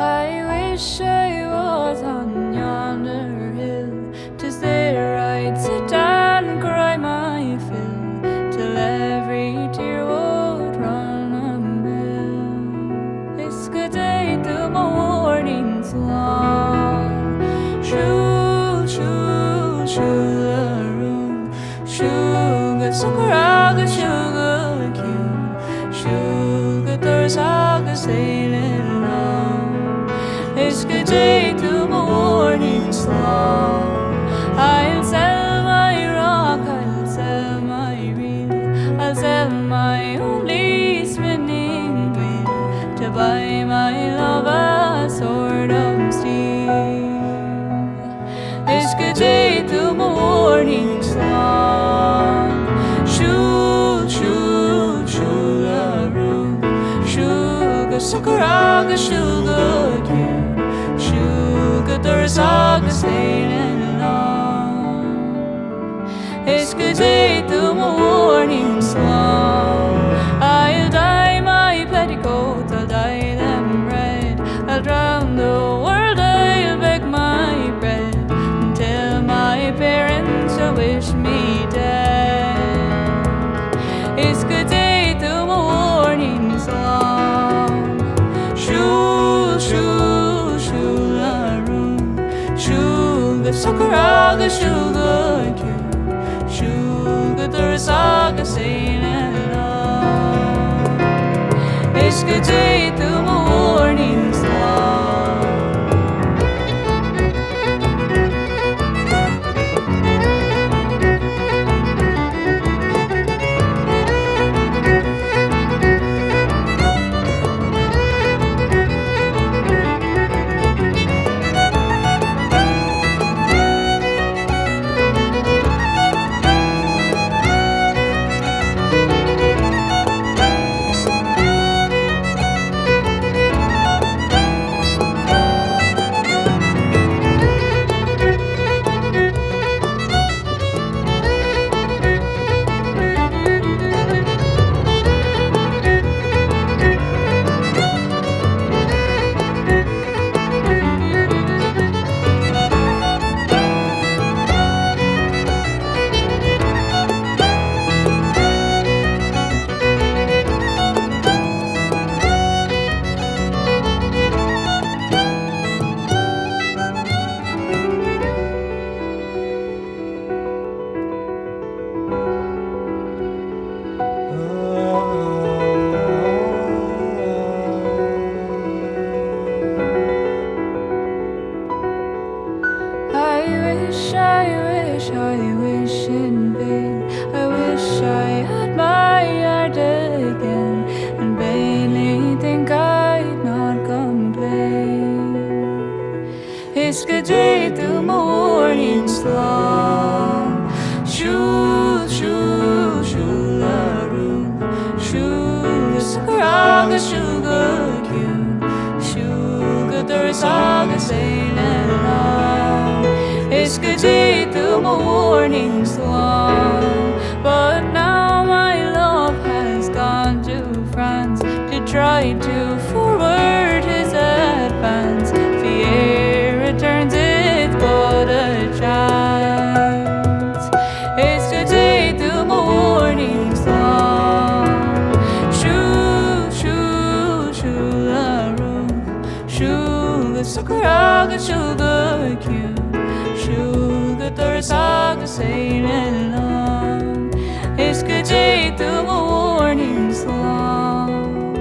I wish I was on yonder hill, 'tis there I'd sit and cry my fill, till every tear would run a mill. It's good day till my morning's long. Shoo, shoo, shoo the room, shoo good sucker agus shoo good cue, shoo good doors agus sailing long. It's good day till my morning's long. I'll sell my rock, I'll sell my reel, I'll sell my only spinning wheel, to buy my love a sword of steel. It's good day till my morning's long. Shoo, shoo, shoo the room, shoo good sucker agus shoo good cue, shoo good doors agus sailing long. It's good day till my morning's long. I'll dye my petticoats, I'll dye them red, I'll drown the world, I'll beg my bread, until my parents shall wish me dead. It's good day till my morning's long. Shoo, shoo, shoo the room, shoo good sucker agus shoo good cue, shoo good doors agus sailing long. It's good day till my morning's long. I wish in vain. I wish I had my heart again, and vainly think I'd not complain. It's good day till morning's long. Shoo, shoo, shoo the room, shoo the sucker agus shoo good cue, shoo good doors agus sailing along. It's good day till my morning's long. But now my love has gone to France to try to forward his advance. If he e'er returns, it's but a chance. It's good day till my morning's long. Shoo, shoo, shoo the room, shoo the sucker agus shoo good cue, shoo good doors agus sailing long. It's good day till my morning's long.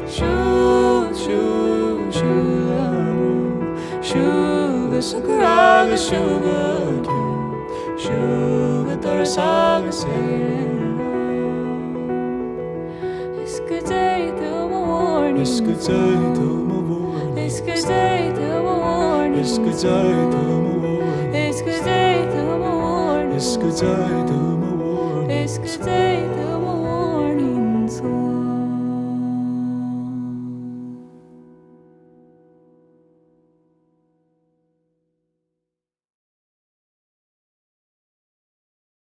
Shoo, shoo, shoo the room, shoo good sucker agus shoo good cue, shoo good doors agus sailing long. It's good day till my morning's long. It's good day till my morning. It's good day till my morning. It's good day till my morning. It's good day till my morning. It's good day till my morning. It's good day till my